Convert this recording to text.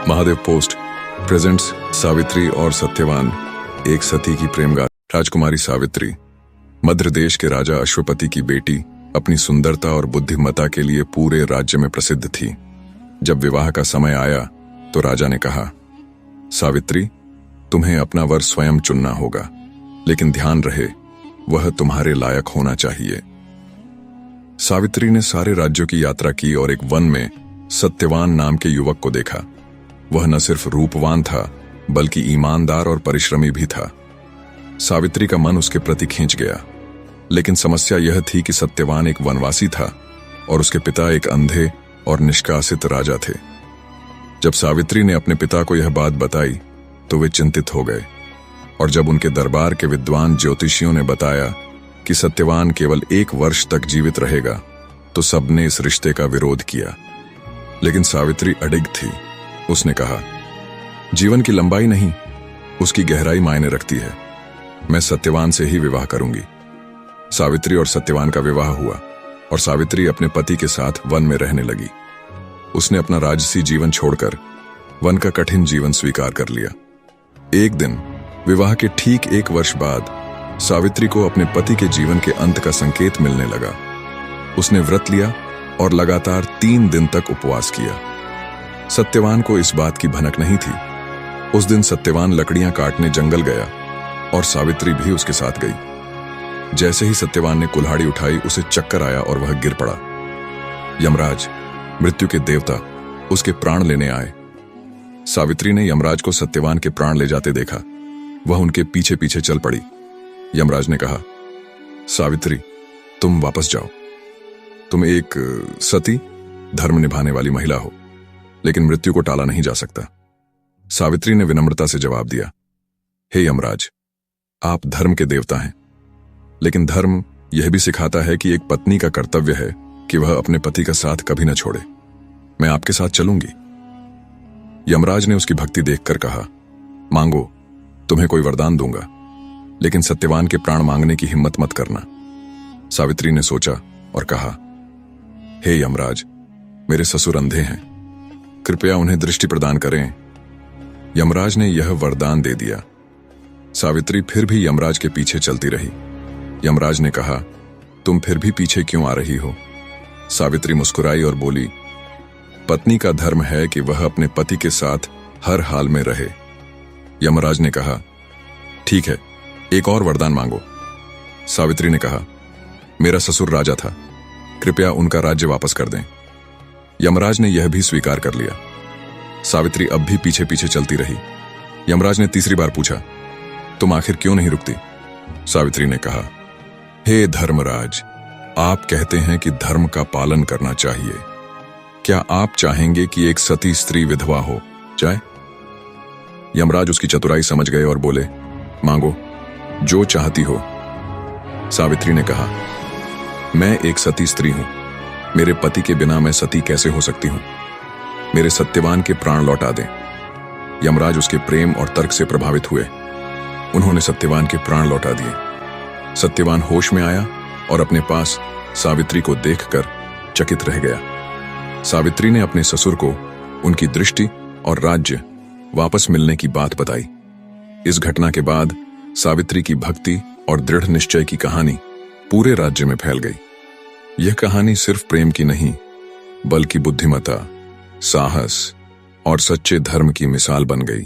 Mahadev post presents Savitri और सत्यवान, एक सती की प्रेम गाथा। राजकुमारी सावित्री मध्य देश के राजा अश्वपति की बेटी अपनी सुंदरता और बुद्धिमत्ता के लिए पूरे राज्य में प्रसिद्ध थी। जब विवाह का समय आया तो राजा ने कहा, सावित्री, तुम्हें अपना वर स्वयं चुनना होगा, लेकिन ध्यान रहे वह तुम्हारे लायक होना चाहिए। सावित्री ने सारे राज्यों की यात्रा की और एक वन में सत्यवान नाम के युवक को देखा। वह न सिर्फ रूपवान था बल्कि ईमानदार और परिश्रमी भी था। सावित्री का मन उसके प्रति खींच गया, लेकिन समस्या यह थी कि सत्यवान एक वनवासी था और उसके पिता एक अंधे और निष्कासित राजा थे। जब सावित्री ने अपने पिता को यह बात बताई तो वे चिंतित हो गए, और जब उनके दरबार के विद्वान ज्योतिषियों ने बताया कि सत्यवान केवल 1 वर्ष तक जीवित रहेगा तो सबने इस रिश्ते का विरोध किया। लेकिन सावित्री अडिग थी। उसने कहा, जीवन की लंबाई नहीं, उसकी गहराई मायने रखती है। मैं सत्यवान से ही विवाह करूंगी। सावित्री और सत्यवान का विवाह हुआ और सावित्री अपने पति के साथ वन में रहने लगी। उसने अपना राजसी जीवन छोड़कर वन का कठिन जीवन स्वीकार कर लिया। एक दिन विवाह के ठीक 1 वर्ष बाद सावित्री को अपने पति के जीवन के अंत का संकेत मिलने लगा। उसने व्रत लिया और लगातार 3 दिन तक उपवास किया। सत्यवान को इस बात की भनक नहीं थी। उस दिन सत्यवान लकड़ियां काटने जंगल गया और सावित्री भी उसके साथ गई। जैसे ही सत्यवान ने कुल्हाड़ी उठाई, उसे चक्कर आया और वह गिर पड़ा। यमराज, मृत्यु के देवता, उसके प्राण लेने आए। सावित्री ने यमराज को सत्यवान के प्राण ले जाते देखा। वह उनके पीछे पीछे चल पड़ी। यमराज ने कहा, सावित्री, तुम वापस जाओ। तुम एक सती, धर्म निभाने वाली महिला हो, लेकिन मृत्यु को टाला नहीं जा सकता। सावित्री ने विनम्रता से जवाब दिया, हे यमराज, आप धर्म के देवता हैं, लेकिन धर्म यह भी सिखाता है कि एक पत्नी का कर्तव्य है कि वह अपने पति का साथ कभी न छोड़े। मैं आपके साथ चलूंगी। यमराज ने उसकी भक्ति देखकर कहा, मांगो, तुम्हें कोई वरदान दूंगा, लेकिन सत्यवान के प्राण मांगने की हिम्मत मत करना। सावित्री ने सोचा और कहा, हे यमराज, मेरे ससुर अंधे हैं, कृपया उन्हें दृष्टि प्रदान करें। यमराज ने यह वरदान दे दिया। सावित्री फिर भी यमराज के पीछे चलती रही। यमराज ने कहा, तुम फिर भी पीछे क्यों आ रही हो? सावित्री मुस्कुराई और बोली, पत्नी का धर्म है कि वह अपने पति के साथ हर हाल में रहे। यमराज ने कहा, ठीक है, एक और वरदान मांगो। सावित्री ने कहा, मेरा ससुर राजा था, कृपया उनका राज्य वापस कर दें। यमराज ने यह भी स्वीकार कर लिया। सावित्री अब भी पीछे पीछे चलती रही। यमराज ने तीसरी बार पूछा, तुम आखिर क्यों नहीं रुकती? सावित्री ने कहा, हे धर्मराज, आप कहते हैं कि धर्म का पालन करना चाहिए। क्या आप चाहेंगे कि एक सती स्त्री विधवा हो जाए? यमराज उसकी चतुराई समझ गए और बोले, मांगो, जो चाहती हो। सावित्री ने कहा, मैं एक सती स्त्री हूं, मेरे पति के बिना मैं सती कैसे हो सकती हूं? मेरे सत्यवान के प्राण लौटा दें। यमराज उसके प्रेम और तर्क से प्रभावित हुए। उन्होंने सत्यवान के प्राण लौटा दिए। सत्यवान होश में आया और अपने पास सावित्री को देखकर चकित रह गया। सावित्री ने अपने ससुर को उनकी दृष्टि और राज्य वापस मिलने की बात बताई। इस घटना के बाद सावित्री की भक्ति और दृढ़ निश्चय की कहानी पूरे राज्य में फैल गई। यह कहानी सिर्फ प्रेम की नहीं, बल्कि बुद्धिमत्ता, साहस और सच्चे धर्म की मिसाल बन गई।